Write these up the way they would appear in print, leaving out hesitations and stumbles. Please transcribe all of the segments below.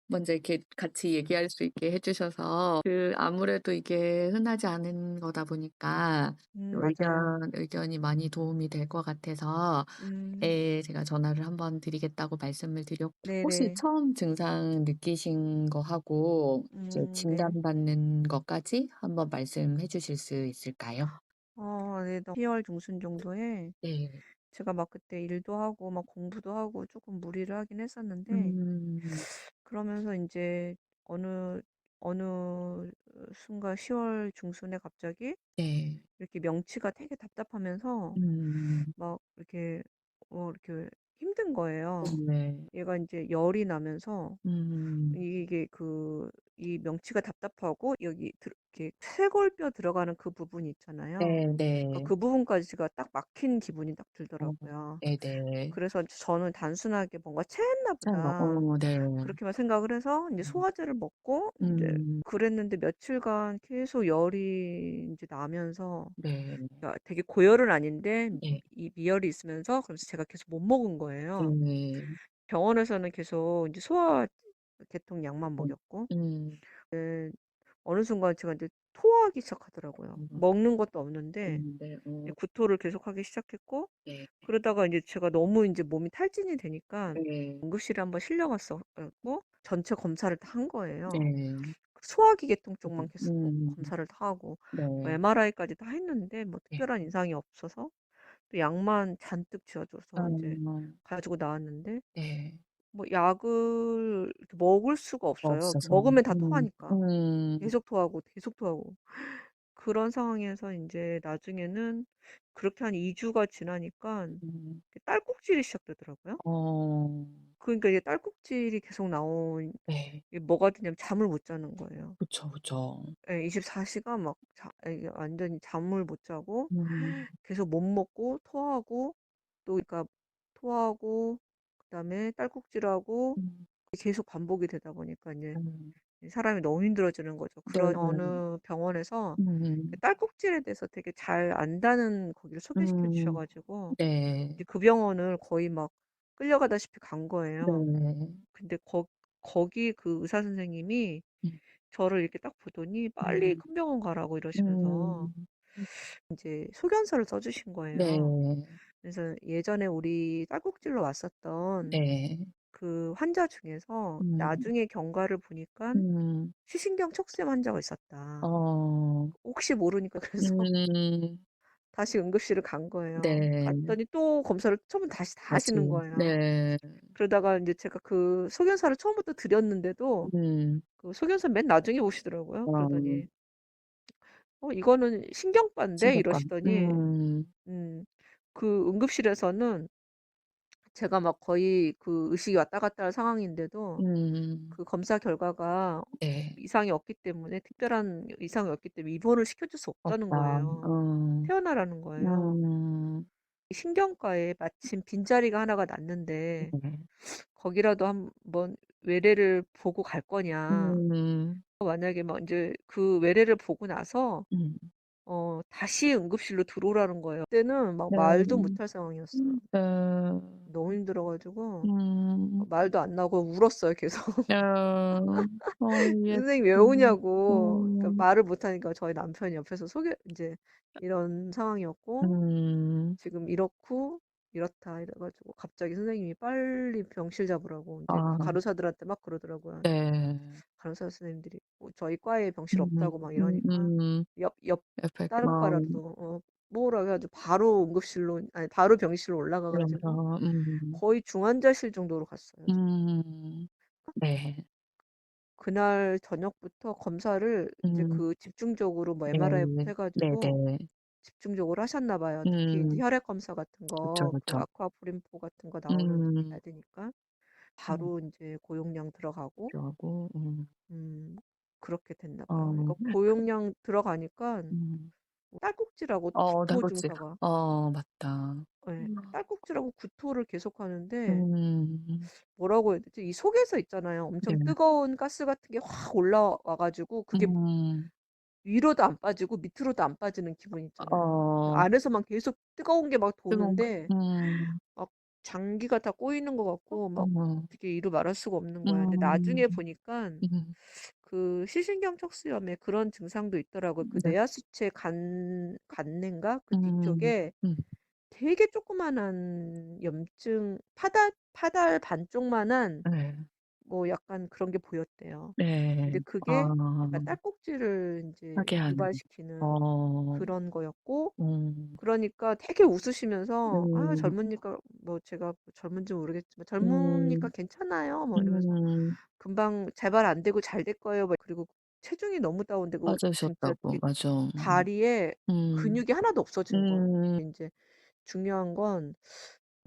먼저 이렇게 같이 얘기할 수 있게 해 주셔서 아무래도 이게 흔하지 않은 거다 보니까 맞아요. 의견이 많이 도움이 될 것 같아서 음. 예 제가 전화를 한번 드리겠다고 말씀을 드렸고 혹시 네네. 처음 증상 느끼신 거 하고 이제 네. 진단받는 것까지 한번 말씀해 주실 수 있을까요? 네. 10월 중순 정도에 네. 제가 막 그때 일도 하고 막 공부도 하고 조금 무리를 하긴 했었는데, 음. 그러면서 이제 어느 어느 순간 10월 중순에 갑자기 네. 이렇게 명치가 되게 답답하면서 음. 막 이렇게 힘든 거예요. 네. 얘가 이제 열이 나면서 음. 이게 이 명치가 답답하고 여기 이렇게 쇄골뼈 들어가는 그 부분이 있잖아요. 그러니까 네네. 그 부분까지가 딱 막힌 기분이 딱 어 들더라고요. 네네. 그래서 저는 단순하게 '뭔가 체했나 참 보다.' 네. 그렇게만 생각을 해서 인제 음. 소화제를 먹고 인제 음. 그랬는데, 며칠간 계속 열이 인제 나면서, 네. 그러니까 되게 고열은 아닌데 네. 이 미열이 있으면서, 그래서 제가 계속 못 먹은 거예요. 네. 병원에서는 계속 인제 소화계통 약만 음. 먹였고, 음. 어느 순간 제가 인제 토하기 시작하더라고요. 음. 먹는 것도 없는데 네. 이제 구토를 계속하기 시작했고, 네. 그러다가 인제 제가 너무 인제 몸이 탈진이 되니까 네. 응급실에 한번 실려 갔어 갖고 전체 검사를 다 한 거예요. 네. 그 소화기 계통 쪽만 계속 음. 검사를 다 하고 뭐 네. MRI까지 다 했는데 뭐 네. 특별한 이상이 없어서 또 약만 잔뜩 지어 줘서 인제 어 가지고 나왔는데, 네. 뭐 약을 이렇게 먹을 수가 없어요. 없어서. 먹으면 다 토하니까. 음. 계속 토하고, 계속 토하고. 그런 상황에서 인제 나중에는 그렇게 한 2 주가 지나니깐 음. 딸꾹질이 시작되더라고요. 어. 그러니까 이게 딸꾹질이 계속 나온 네. 이게 뭐가 되냐면 잠을 못 자는 거예요. 그쵸, 그쵸. 예, 24 시간 막 이게 완전히 잠을 못 자고 음. 계속 못 먹고 토하고, 또 그러니까 토하고 그다음에 딸꾹질하고 음. 계속 반복이 되다 보니까 인제 음. 사람이 너무 힘들어지는 거죠. 그런 네네. 어느 병원에서 그 음. 딸꾹질에 대해서 되게 잘 안다는 거기를 소개시켜 주셔 음. 가지고 네. 이제 그 병원을 거의 막 끌려가다시피 간 거예요. 네. 근데 거기 그 의사 선생님이 음. 저를 이렇게 딱 보더니 "빨리 음. 큰 병원 가라."고 이러시면서 음. 음. 인제 소견서를 써 주신 거예요. 네. 그래서 예전에 우리 딸꾹질로 왔었던 네. 그 환자 중에서 음. 나중에 경과를 보니깐 음. 시신경 척수염 환자가 있었다. 어. 혹시 모르니까 그래서 음. 다시 응급실을 간 거예요. 네. 갔더니 또 검사를 처음부터 다시 다 다시. 하시는 거예요. 네. 그러다가 인제 제가 그 소견서를 처음부터 드렸는데도 음. 그 소견서 맨 나중에 보시더라고요. 어. 그러더니 이거는 신경과인데." 신경과. 이러시더니, 음. 음 그 응급실에서는 제가 막 거의 그 의식이 왔다 갔다 할 상황인데도 음. 그 검사 결과가 네. 이상이 없기 때문에, 특별한 이상이 없기 때문에 입원을 시켜줄 수 없다는 없다. 거예요. 어. 퇴원하라는 거예요. 음. 신경과에 마침 빈자리가 하나가 났는데 네. 거기라도 한번 외래를 보고 갈 거냐. 음. 만약에 막 인제 그 외래를 보고 나서 음. 다시 응급실로 들어오라는 거예요. 그때는 막 말도 네. 못할 상황이었어요. 네. 너무 힘들어 가지고 음. 말도 안 나오고 울었어요 계속. 어. 예. "선생님 왜 음. 우냐고." 그러니까 음. 말을 못 하니까 저희 남편이 옆에서 인제 이런 상황이었고 음. "지금 이렇고 이렇다." 이래 가지고 갑자기 선생님이 빨리 병실 잡으라고 인제 아. 간호사들한테 막 그러더라고요. 네. 간호사 선생님들이 뭐 저희 과에 병실 음. 없다고 막 이러니까 옆 옆에 다른 과라도 뭐라고 해 가지고 바로 응급실로, 아니 바로 병실로 올라가 가지고 그러면서 거의 중환자실 정도로 갔어요 정말. 음. 네. 그날 저녁부터 검사를 인제 음. 그 집중적으로 뭐 네. MRI부터 해 가지고 네네. 집중적으로 하셨나 봐요. 특히 인제 음. 혈액 검사 같은 그쵸, 거 그 그쵸. 아쿠아포린포 같은 거 나와야 음. 되니까 음. 바로 인제 고용량 들어가고 필요하고 음 그렇게 됐나 봐요. 어. 그러니까 고용량 들어가니깐 음. 딸꾹질하고 구토 달꾹질. 증사가, 맞다. 예, 음. 딸꾹질하고 구토를 계속하는데 음. 뭐라고 해야 되지? 이 속에서 있잖아요. 엄청 네. 뜨거운 가스 같은 게 확 올라와 가지고 그게 음. 위로도 안 빠지고 밑으로도 안 빠지는 기분 있잖아요. 그 어 안에서만 계속 뜨거운 게 막 뜨거운 거 도는데 막 장기가 다 꼬이는 것 같고 막 어머. 되게 이루 말할 수가 없는 거야. 근데 음. 나중에 보니깐 음. 그 시신경 척수염에 그런 증상도 있더라고요. 그 네. 내하수체 간내인가 그 음. 뒤쪽에 음. 되게 조그마한 염증 파달 반쪽만한 네. 뭐 약간 그런 게 보였대요. 네. 근데 그게 약간 아. 딸꾹질을 인제 하게 하는. 유발시키는 어. 그런 거였고 음. 그러니까 되게 웃으시면서 "아 음. 젊으니까" 뭐 제가 뭐 젊은지 모르겠지만 "젊으니까 음. 괜찮아요." 뭐 이러면서 음. "금방 재발 안 되고 잘 될 거예요." 뭐 그리고 체중이 너무 다운되고 진짜 빠지셨다고. 이게 맞아. 다리에 음. 근육이 하나도 없어진 거예요. 음. 인제 중요한 건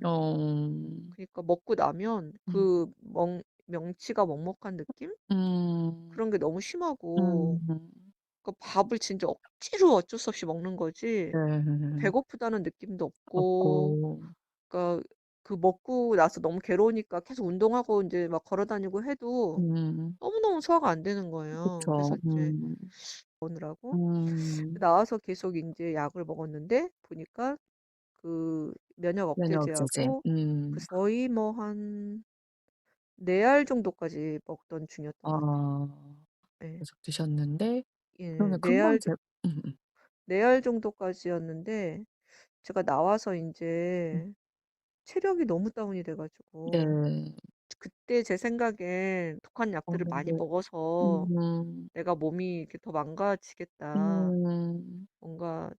어. 그니까 먹고 나면 음. 그 명치가 먹먹한 느낌? 음. 그런 게 너무 심하고 음. 그 밥을 진짜 억지로 어쩔 수 없이 먹는 거지 네. 배고프다는 느낌도 없고 없고. 그러니까 그 먹고 나서 너무 괴로우니까 계속 운동하고 인제 막 걸어 다니고 해도 음. 너무너무 소화가 안 되는 거예요. 그쵸. 그래서 이제 먹느라고 음. 나와서 계속 인제 약을 먹었는데 보니까 그 면역 면역 억제제. 억제제하고 음. 글쎄 거의 뭐 한 4알 정도까지 먹던 중이었던 것 같아요. 아. 예. 계속 드셨는데 예. 그러면 금방 제 음음. 4알 정도까지였는데 제가 나와서 음. 인제 체력이 너무 다운이 돼 가지고 네. 그때 제 생각엔 '독한 어. 약들을 많이 먹어서 음. 내가 몸이 이렇게 더 망가지겠다. 음. 뭔가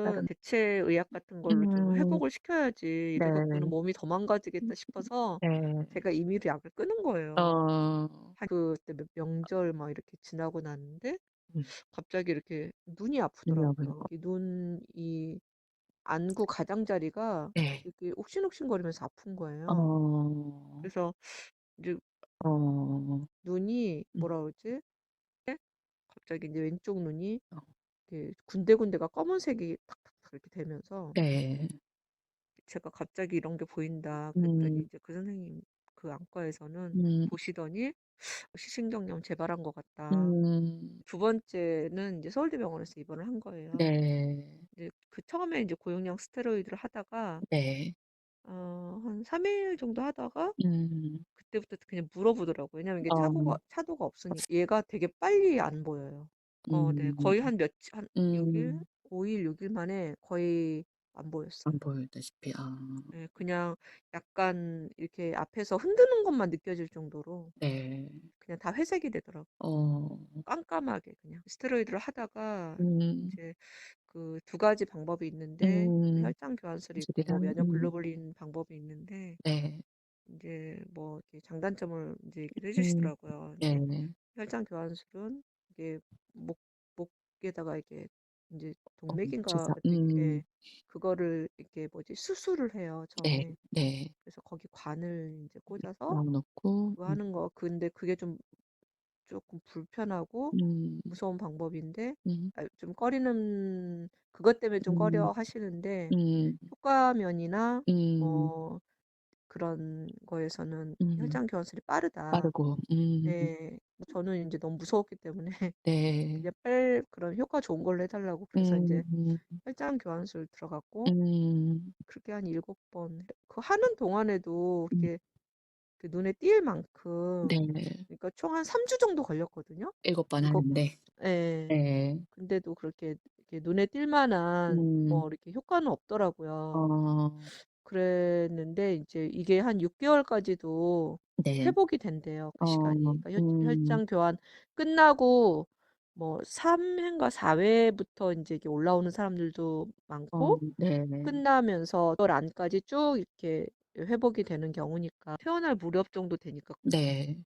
다른 다른 대체 의학 같은 걸로 좀 음. 회복을 시켜야지. 네. 이래갖고는 몸이 더 망가지겠다.' 싶어서 네. 제가 임의로 약을 끊은 거예요. 어. 그때 명절 막 이렇게 지나고 났는데 음. 갑자기 이렇게 눈이 능력을 아프더라고요. 이 눈 이 안구 가장자리가 네. 이렇게 옥신옥신거리면서 아픈 거예요. 어. 그래서 이제 어. 눈이 음. 뭐라 그러지? 갑자기 인제 왼쪽 눈이 어. 이렇게 군데군데가 검은색이 탁탁탁 이렇게 되면서 네. 제가 "갑자기 이런 게 보인다." 그랬더니 음. 이제 그 선생님 그 안과에서는 음. 보시더니 "시신경련 재발한 것 같다." 음. 두 번째는 인제 서울대병원에서 입원을 한 거예요. 네. 이제 그 처음에 인제 고용량 스테로이드를 하다가 네. 한 3일 정도 하다가 음. 그때부터 그냥 물어보더라고요. 왜냐면 이게 어. 차도가 없으니 얘가 되게 빨리 안 보여요. 네. 음. 거의 한 며칠 한 6 일, 음. 5 일, 6일 만에 거의 안 보였어요. 안 보이다시피. 아. 예. 그냥 약간 이렇게 앞에서 흔드는 것만 느껴질 정도로 네. 그냥 다 회색이 되더라고요. 어. 깜깜하게 그냥. 스테로이드를 하다가 음. 인제 그 두 가지 방법이 있는데 음. 혈장 교환술이 있고 뭐 수리랑 면역 글로불린 방법이 있는데 네. 인제 뭐 이렇게 장단점을 인제 얘기를 해 음. 주시더라고요. 인제 네. 혈장 교환술은 이게 목 목에다가 이게 인제 어 동맥인가 주사. 같은 게 예. 그거를 이렇게 뭐지 수술을 해요 네. 처음에. 네. 그래서 거기 관을 인제 꽂아서 넣어 놓고 그거 하는 거 근데 그게 좀 쪼끔 불편하고 음. 무서운 방법인데 음. 좀 꺼리는 그것 때문에 좀 음. 꺼려 하시는데 음. 효과면이나 음. 뭐 그런 거에서는 음. 혈장 교환술이 빠르다. 빠르고. 예. 저는 인제 너무 무서웠기 때문에 네. 그냥 그런 효과 좋은 걸로 해 달라고 그래서 인제 음. 혈장 교환술 들어갔고 음. 그렇게 한 7번 그 하는 동안에도 음. 이렇게 그 눈에 띌 만큼 네. 그러니까 총 한 3주 정도 걸렸거든요. 7번 7 하는데. 예. 네. 근데도 그렇게 이렇게 눈에 띌 만한 음. 뭐 이렇게 효과는 없더라고요. 어. 그랬는데 인제 이게 한 6 개월까지도 네. 회복이 된대요, 그 어. 시간이. 그러니까 음. 혈장 교환 끝나고 뭐 3 회인가 4 회부터 인제 이게 올라오는 사람들도 어 많고 네네. 끝나면서 월 안까지 쭉 이렇게 회복이 되는 경우니까 태어날 무렵 정도 되니까 네.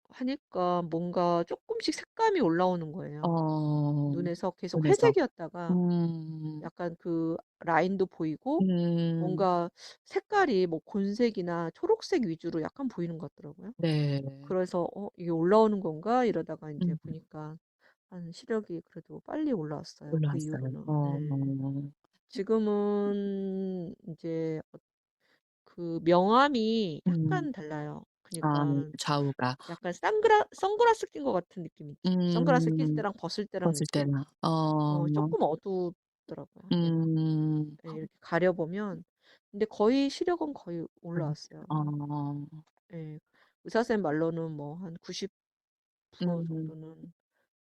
하니까 뭔가 쪼끔씩 색감이 올라오는 거예요. 어. 눈에서 계속 눈에서. 회색이었다가 음. 약간 그 라인도 보이고 음. 뭔가 색깔이 뭐 곤색이나 초록색 위주로 약간 보이는 것 같더라고요. 네. 그래서 '어 이게 올라오는 건가?' 이러다가 인제 음. 보니까 시력이 그래도 빨리 올라왔어요, 그 올라왔어요. 이후로는. 어. 네. 지금은 인제 그 명암이 음. 약간 달라요. 아 그니깐 좌우가. 약간 선글라스 낀 것 같은 느낌 있죠. 선글라스 낄 음. 때랑 벗을 때랑 벗을 느낌? 때나. 어. 쪼끔 어둡더라고요, 얘가. 음. 예 이렇게 가려 보면 근데 거의 시력은 거의 올라왔어요. 어. 예. 의사 선생님 말로는 뭐 한 90% 음. 정도는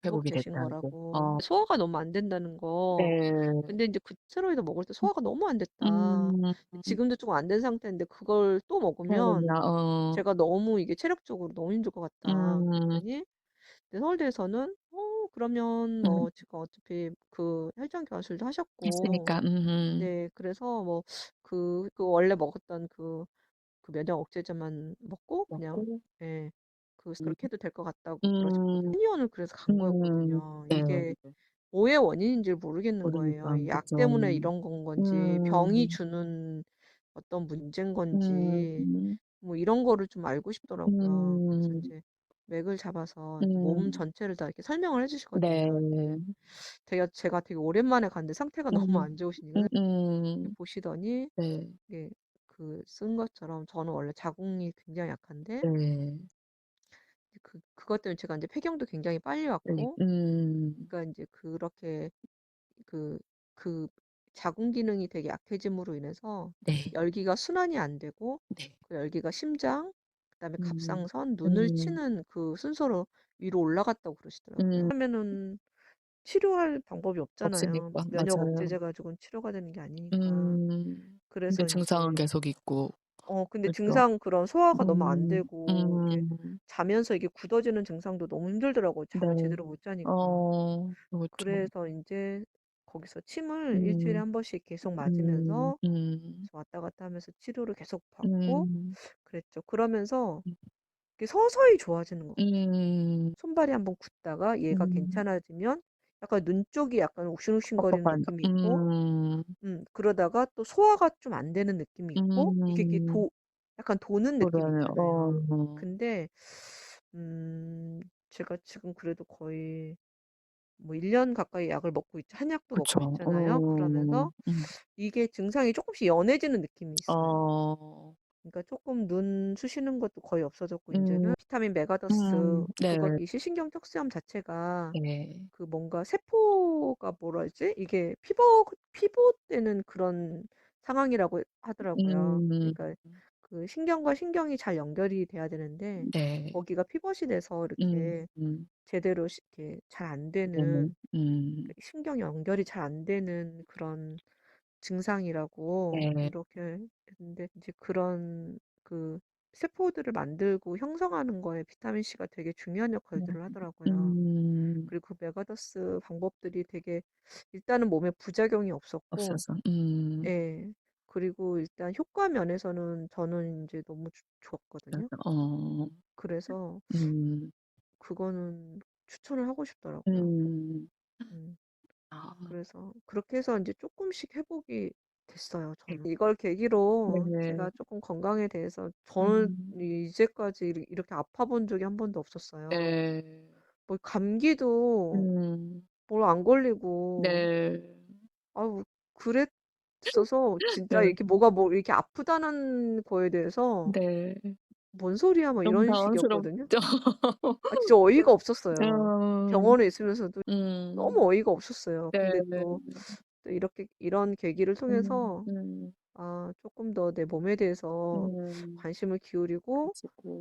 회복이 회복되신 됐다고. 거라고. 소화가 너무 안 된다는 거. 네. 근데 인제 그 스테로이드 먹을 때 음. 소화가 너무 안 됐다. 음. 지금도 좀 안 된 상태인데 그걸 또 먹으면 먹으면 제가 너무 이게 체력적으로 너무 힘들 것 같다. 음. 그랬더니 근데 서울대에서는 그러면 음. 뭐 지금 어차피 그 혈전 결핍도 하셨고 했으니까. 네 그래서 뭐 그 원래 먹었던 그 면역 억제제만 먹고 그냥 먹고 예 음. 그렇게 해도 될 것 같다고 그러셨거든요. 음. 한의원을 그래서 간 거였거든요. 네. 이게 뭐의 원인인지를 모르겠는 거예요. 모르니까 이 약 그죠. 때문에 이런 건 건지 병이 음. 주는 어떤 문제인 건지 음. 뭐 이런 거를 좀 알고 싶더라고요. 그래서 음. 인제 맥을 잡아서 인제 몸 음. 전체를 다 이렇게 설명을 해 주시거든요. 근데 네. 제가 되게 오랜만에 갔는데 상태가 너무 음. 안 좋으시니까 선생님이 음음. 보시더니 네. 이게 쓴 것처럼 저는 원래 자궁이 굉장히 약한데 네. 그것 때문에 제가 인제 폐경도 굉장히 빨리 네. 왔고 그러니까 인제 그렇게 그 그 자궁 기능이 되게 약해짐으로 인해서 네. 열기가 순환이 안 되고 네. 그 열기가 심장 그다음에 음. 갑상선, 눈을 음. 치는 그 순서로 위로 올라갔다고 그러시더라고요. 음. 그러면은 치료할 방법이 없잖아요. 없으니까. 면역 맞아요. 억제제 가지고는 치료가 되는 게 아니니까. 근데 그래서 증상은 인제 계속 있고 근데 그죠. 증상 그런 소화가 너무 안 음. 되고 이렇게 음. 자면서 이게 굳어지는 증상도 너무 힘들더라고요, 잠을 네. 제대로 못 자니까. 그렇죠. 그래서 인제 거기서 침을 일 주일에 음. 한 번씩 계속 음. 맞으면서 음. 왔다 갔다 하면서 치료를 계속 받고 음. 그랬죠. 그러면서 음. 이게 서서히 좋아지는 것 같아요. 음. 손발이 한번 굳다가 얘가 음. 괜찮아지면 약간 눈 쪽이 약간 욱신욱신거리는 뻑뻑한 느낌이 있고 음. 그러다가 또 소화가 좀 안 되는 느낌이 있고 이게 음. 약간 도는 느낌이 그러네. 있잖아요. 근데 음 제가 지금 그래도 거의 뭐 1년 가까이 약을 먹고 한약도 먹고 그쵸. 있잖아요. 그러면서 음. 이게 증상이 쪼끔씩 연해지는 느낌이 있어요. 어. 그러니까 쪼끔 눈 쑤시는 것도 거의 없어졌고 음. 인제는 비타민 메가더스 네. 이 시신경 척수염 자체가 네. 뭔가 세포가 뭐라 그러지? 이게 피봇되는 그런 상황이라고 하더라고요. 음. 그러니까 그 신경과 신경이 잘 연결이 돼야 되는데 네. 거기가 피봇이 돼서 음. 이렇게 음. 제대로 이렇게 잘 안 네네. 되는 음. 신경 연결이 잘 안 되는 그런 증상이라고 네. 이렇게 했는데 이제 그런 세포들을 만들고 형성하는 거에 비타민 C가 되게 중요한 음. 역할들을 하더라고요. 음. 그리고 그 메가더스 방법들이 되게 일단은 몸에 부작용이 없었고 없어서. 예. 그리고 일단 효과 면에서는 저는 인제 너무 좋았거든요. 그래서 그래서 음. 그거는 추천을 하고 싶더라고요. 음. 음. 아. 그래서 그렇게 해서 인제 쪼끔씩 회복이 됐어요 네. 저는. 이걸 계기로 네. 제가 쪼끔 건강에 대해서 저는 음. 이제까지 이렇게 아파 본 적이 한 번도 없었어요. 네. 뭐 감기도 음. 뭘 안 걸리고 네. 아우 그랬어서 진짜 네. 이렇게 뭐가 이렇게 아프다는 거에 대해서 네. '뭔 소리야.' 막 너무 이런 식이었거든요. 당황스럽죠. 진짜 어이가 없었어요. 음. 병원에 있으면서도 음. 너무 어이가 없었어요. 네. 근데 또 이렇게 이런 계기를 음. 통해서 음. 쪼끔 더 내 몸에 대해서 음. 관심을 기울이고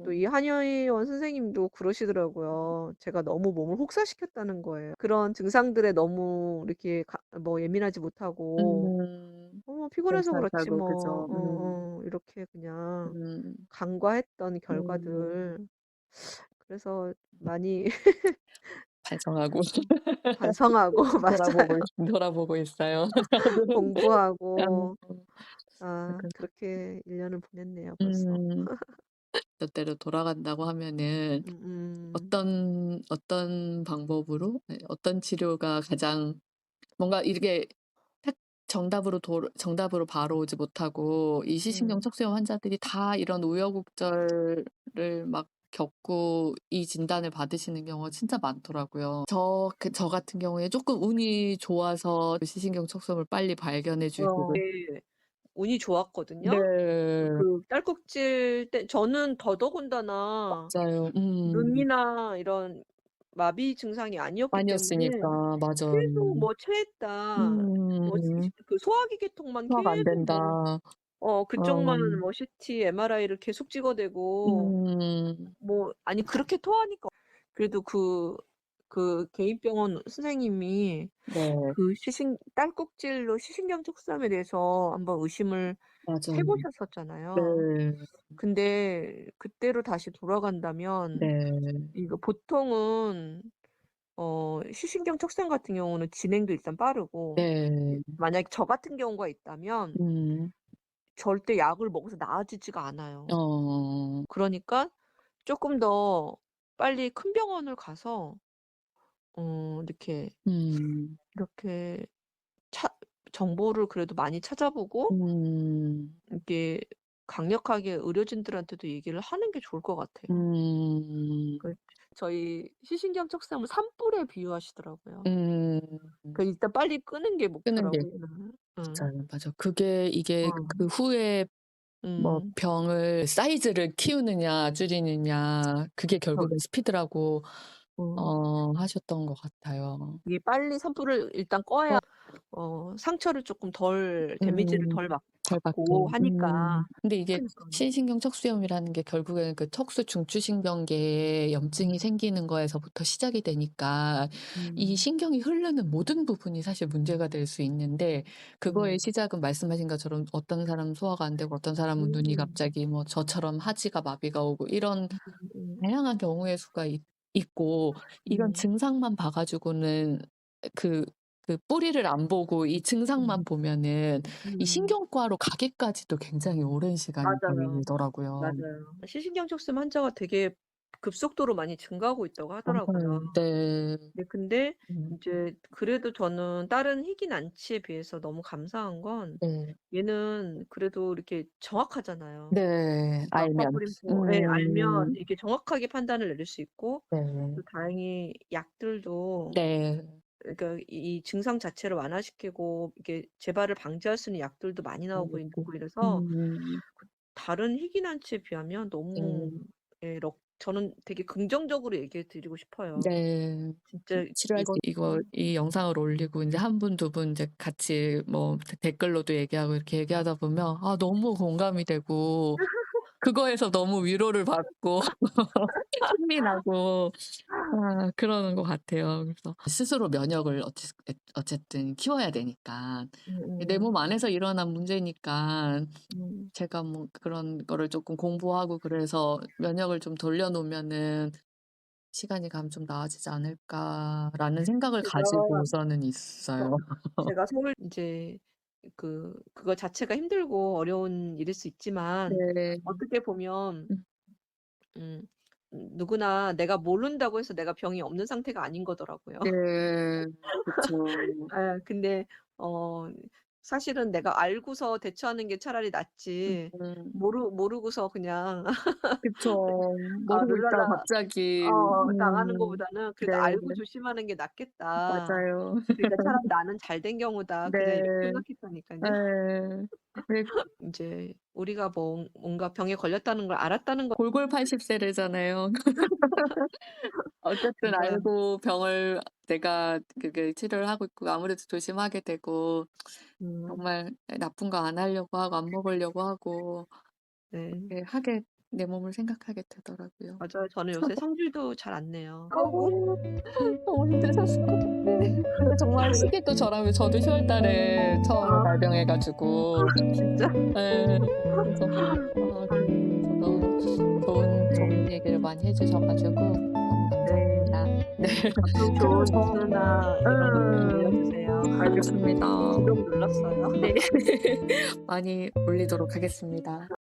또 가지고 이 한의원 선생님도 그러시더라고요. 제가 너무 몸을 혹사시켰다는 거예요. 그런 증상들에 너무 이렇게 뭐 예민하지 못하고 음. 피곤해서 그렇지 살살살고 뭐 그죠. 이렇게 그냥 음. 간과했던 음. 결과들 그래서 많이 반성하고 반성하고 돌아보고 맞아요. 돌아보고 있어요. 저도. 공부하고 어. 그렇게 1 년을 보냈네요 벌써. 음. 잣대로 돌아간다고 하면은 음음. 어떤 방법으로 어떤 치료가 가장 뭔가 이렇게 딱 정답으로 바로 오지 못하고 이 시신경 음. 척수염 환자들이 다 이런 우여곡절을 막 겪고 이 진단을 받으시는 경우가 진짜 많더라고요. 저 같은 경우에 쪼끔 운이 좋아서 시신경 척수염을 빨리 발견해 주시고 네. 운이 좋았거든요. 네. 딸꾹질 때 저는 더더군다나 맞아요. 눈이나 이런 마비 증상이 아니었기 때문에 아니었으니까. 맞아요. 계속 뭐 체했다. 뭐 음. 그 소화기 계통만 소화가 안 계속 뭐 된다. 그쪽만 어. 뭐 CT, MRI를 계속 찍어대고 음. 뭐 아니 그렇게 토하니까 그래도 그 개인병원 선생님이 네. 그 시신 딸꾹질로 시신경 촉수암에 대해서 한번 의심을 해 맞아요. 보셨었잖아요. 네. 근데 그때로 다시 돌아간다면 네. 이거 보통은 시신경 척상 같은 경우는 진행도 일단 빠르고 네. 만약에 저 같은 경우가 있다면 음. 절대 약을 먹어서 나아지지가 않아요. 어. 그러니까 쪼끔 더 빨리 큰 병원을 가서 이렇게 음. 이렇게 차 정보를 그래도 많이 찾아보고 음. 이렇게 강력하게 의료진들한테도 얘기를 하는 게 좋을 것 같아요. 음. 그 저희 시신경 척삼을 산불에 비유하시더라고요. 음. 그 일단 빨리 끄는 게 끄는 게 목표라고 얘기를 맞아요. 맞아. 그게 이게 어. 그 후에 뭐 음. 병을 사이즈를 키우느냐 줄이느냐 그게 저 결국은 스피드라고 어 하셨던 것 같아요. 이게 빨리 산불을 일단 꺼야 상처를 쪼끔 덜 데미지를 음. 덜 덜 받고 받게. 하니까. 근데 이게 그니까요. 신신경 척수염이라는 게 결국에는 그 척수 중추신경계에 염증이 음. 생기는 거에서부터 시작이 되니까 이 음. 신경이 흐르는 모든 부분이 사실 문제가 될 수 있는데 그거의 음. 시작은 말씀하신 것처럼 어떤 사람은 소화가 안 되고 어떤 사람은 눈이 음. 갑자기 뭐 저처럼 하지가 마비가 오고 이런 음. 다양한 경우의 수가 있고 이런 음. 증상만 봐 가지고는 그 뿌리를 안 보고 이 증상만 음. 보면은 이 음. 신경과로 가기까지도 굉장히 오랜 시간이 맞아요. 걸리더라고요. 맞아요. 시신경 촉수 환자가 되게 급속도로 많이 증가하고 있다고 하더라고요. 맞아요. 네. 네 근데 음. 인제 그래도 저는 다른 희귀 난치에 비해서 너무 감사한 건 네. 얘는 그래도 이렇게 정확하잖아요. 네. 마취 알면. 뿌리고 예 알면 음. 이렇게 정확하게 판단을 내릴 수 있고 네. 또 다행히 약들도 네. 그러니까 이 증상 자체를 완화시키고 이게 재발을 방지할 수 있는 약들도 많이 나오고 알겠고. 있고 이래서 음. 그 다른 희귀 난치에 비하면 네. 너무 예 저는 되게 긍정적으로 얘기해 드리고 싶어요. 네. 진짜 치료할 때 이거 이 영상을 올리고 인제 한 분 두 분 인제 같이 뭐 댓글로도 얘기하고 이렇게 얘기하다 보면 너무 공감이 되고 그거에서 너무 위로를 받고 힘이 나고 그러는 것 같아요. 그래서 스스로 면역을 어쨌든 키워야 되니까. 내 몸 음음. 안에서 일어난 문제니까 음. 제가 뭐 그런 거를 쪼끔 공부하고 그래서 면역을 좀 돌려 놓으면은 '시간이 가면 좀 나아지지 않을까.'라는 생각을 제가 가지고서는 저 있어요. 제가 서울 인제 그거 자체가 힘들고 어려운 일일 수 있지만 네. 어떻게 보면 음 음 누구나 내가 모른다고 해서 내가 병이 없는 상태가 아닌 거더라고요. 네. 그쵸. 예. 근데 어 사실은 내가 알고서 대처하는 게 차라리 낫지 음 모르고서 그냥 그쵸. 모르고 있다가 룰랄라 갑자기 당하는 것보다는 그래도 네. '알고 조심하는 게 낫겠다.' 맞아요. 그러니까 '차라리 나는 잘 된 경우다.' 그냥 이렇게 네. 생각했다니깐요. 예. 왜 인제 우리가 뭔가 병에 걸렸다는 걸 알았다는 것 골골 80 세래잖아요. 어쨌든 진짜 알고 병을 내가 그게 치료를 하고 있고 아무래도 조심하게 되고 음 정말 나쁜 거 안 하려고 하고 안 먹으려고 하고 네. 그렇게 하게 내 몸을 생각하게 되더라고요. 맞아요. 저는 요새 성질도 잘 안 내요. 너무 힘드셨을 것 같아. 근데 정말 이게 또 저라면 저도 10월 달에 처음으로 아 발병해 가지고 진짜? 예. 그래서 그래서 너무 좋은 네. 얘기를 많이 해 주셔 가지고 너무 네. 감사합니다. 네. 앞으로 그리고 좋은 뉴스나 이런 거 좀 알려주세요. 알겠습니다. 구독 눌렀어요. 네. 많이 올리도록 하겠습니다.